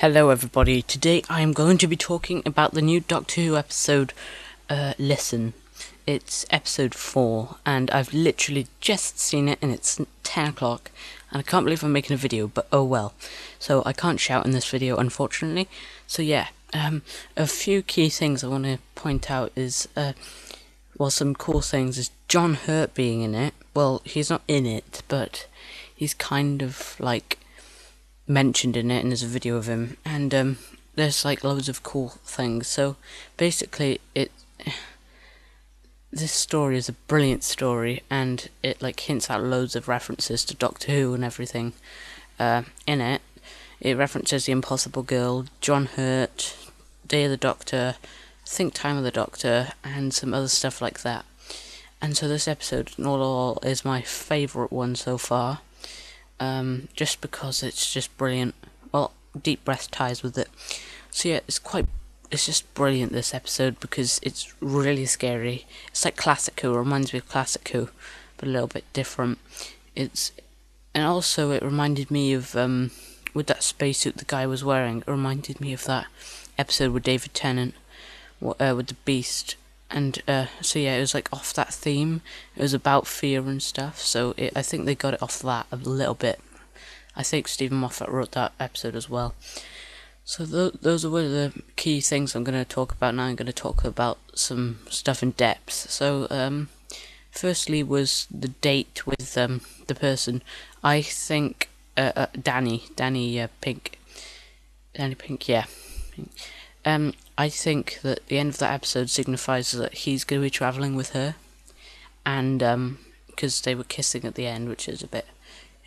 Hello everybody, today I am going to be talking about the new Doctor Who episode, Listen. It's episode 4, and I've literally just seen it, and it's 10 o'clock, and I can't believe I'm making a video, but oh well. So I can't shout in this video, unfortunately. So yeah, a few key things I want to point out is, some cool things is John Hurt being in it. Well, he's not in it, but he's kind of like mentioned in it, and there's a video of him, and there's like loads of cool things. So basically this story is a brilliant story, and it like hints at loads of references to Doctor Who and everything in it. It references The Impossible Girl, John Hurt, Day of the Doctor, I think Time of the Doctor, and some other stuff like that. And so this episode, in all is my favourite one so far. Just because it's just brilliant. Well, Deep Breath ties with it. So yeah, it's just brilliant, this episode, because it's really scary. It's like Classic Who, reminds me of Classic Who, but a little bit different. And also it reminded me of, with that spacesuit the guy was wearing, it reminded me of that episode with David Tennant, with the Beast. And so yeah, it was like off that theme. It was about fear and stuff, so I think they got it off that a little bit. I think Stephen Moffat wrote that episode as well. So those are one of the key things I'm going to talk about now. I'm going to talk about some stuff in depth. So firstly was the date with the person. I think Danny Pink, yeah. I think that the end of that episode signifies that he's going to be travelling with her, and because they were kissing at the end, which is a bit,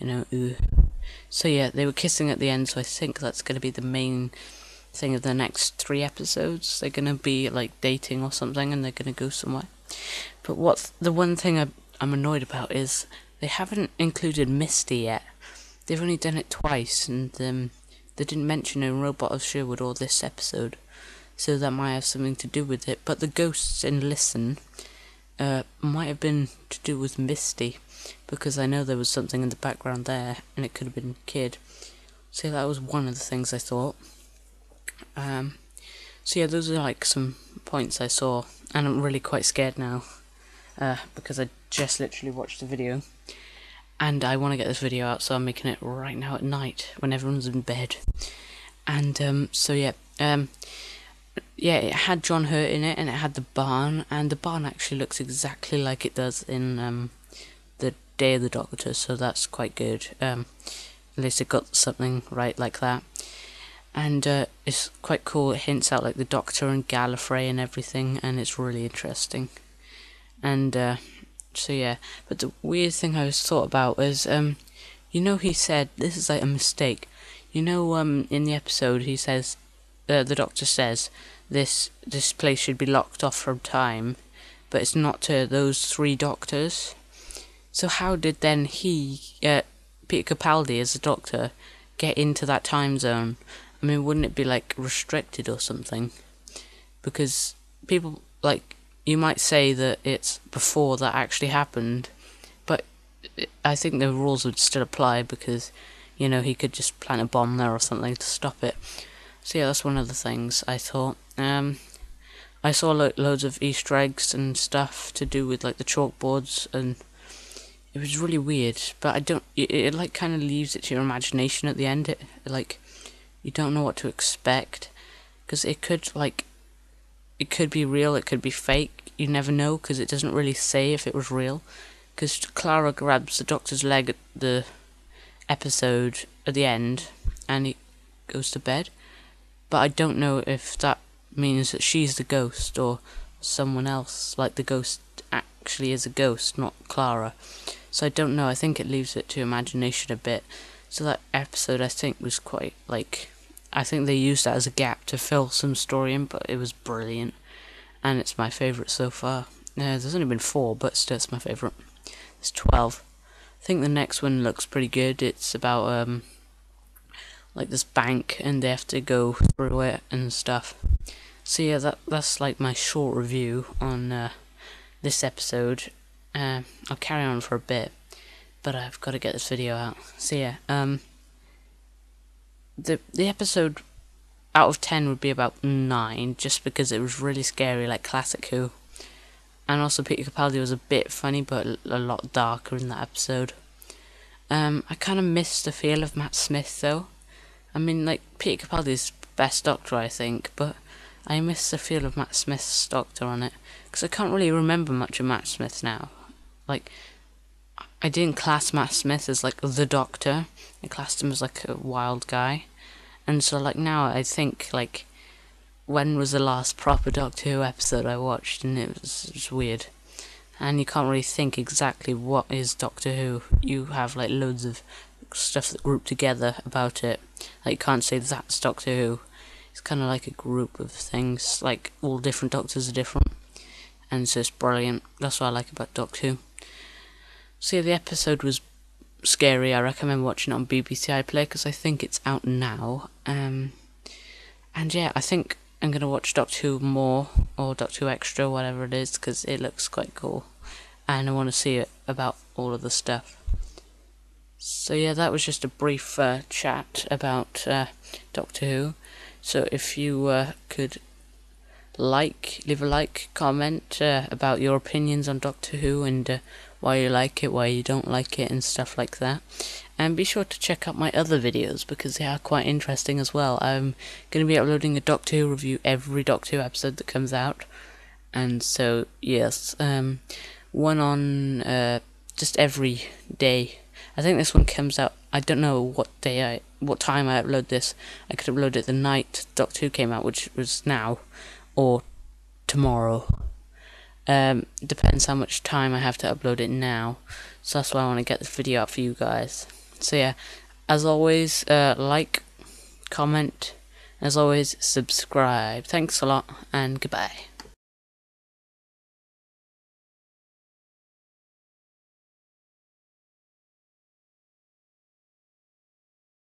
ooh. So yeah, they were kissing at the end, so I think that's going to be the main thing of the next 3 episodes. They're going to be like dating or something, and they're going to go somewhere. But the one thing I'm annoyed about is they haven't included Misty yet. They've only done it twice, and they didn't mention her in Robot of Sherwood or this episode, so that might have something to do with it. But the ghosts in Listen might have been to do with Misty, because I know there was something in the background there, and it could have been Kid. So that was one of the things I thought. So yeah, those are like some points I saw, and I'm really quite scared now, because I just literally watched the video. And I want to get this video out, so I'm making it right now at night when everyone's in bed. And so yeah, it had John Hurt in it, and it had the barn, and the barn actually looks exactly like it does in the Day of the Doctor, so that's quite good. At least it got something right like that. And it's quite cool. It hints out like the Doctor and Gallifrey and everything, and it's really interesting. And so yeah, but the weird thing I was thought about is, he said, this is like a mistake. In the episode he says, the Doctor says, this place should be locked off from time, but it's not to those 3 Doctors. So how did then Peter Capaldi as the Doctor get into that time zone? I mean, wouldn't it be like restricted or something? Because people, like, you might say that it's before that actually happened, but I think the rules would still apply, because, he could just plant a bomb there or something to stop it. So yeah, that's one of the things I thought. I saw loads of Easter eggs and stuff to do with like the chalkboards, and it was really weird, but it like kind of leaves it to your imagination at the end. It like, you don't know what to expect, because it could be real, it could be fake, you never know, because it doesn't really say if it was real. Because Clara grabs the Doctor's leg at the episode at the end, and he goes to bed, but I don't know if that means that she's the ghost, or someone else, like the ghost actually is a ghost, not Clara. So I don't know, I think it leaves it to imagination a bit. So that episode, I think, was quite, like, I think they used that as a gap to fill some story in, but it was brilliant, and it's my favourite so far. There's only been 4, but still it's my favourite. There's 12. I think the next one looks pretty good. It's about, like this bank, and they have to go through it and stuff. So yeah, that's like my short review on this episode. I'll carry on for a bit, but I've got to get this video out. So yeah, the episode out of 10 would be about 9, just because it was really scary, like classic Who. And also Peter Capaldi was a bit funny, but a lot darker in that episode. I kind of miss the feel of Matt Smith though. I mean, like, Peter Capaldi's best Doctor, I think, but I miss the feel of Matt Smith's Doctor on it, because I can't really remember much of Matt Smith now. Like, I didn't class Matt Smith as, like, the Doctor. I classed him as, like, a wild guy. And so, like, now I think, like, when was the last proper Doctor Who episode I watched, and it was weird. And you can't really think exactly what is Doctor Who. You have, like, loads of stuff that group together about it. Like, you can't say that's Doctor Who. It's kind of like a group of things. Like, all different Doctors are different. And so it's brilliant. That's what I like about Doctor Who. So yeah, the episode was scary. I recommend watching it on BBC iPlayer, because I think it's out now. And yeah, I think I'm going to watch Doctor Who more, or Doctor Who Extra, whatever it is, because it looks quite cool. And I want to see it about all of the stuff. So yeah, that was just a brief chat about Doctor Who. So if you could leave a like, comment about your opinions on Doctor Who, and why you like it, why you don't like it, and stuff like that. And be sure to check out my other videos, because they are quite interesting as well. I'm going to be uploading a Doctor Who review every Doctor Who episode that comes out. And so, yes, one on just every day. I think this one comes out, I don't know what time I upload this. I could upload it the night Doctor Who came out, which was now, or tomorrow. Depends how much time I have to upload it now. So that's why I want to get this video out for you guys. So yeah, as always, like, comment, as always, subscribe. Thanks a lot, and goodbye.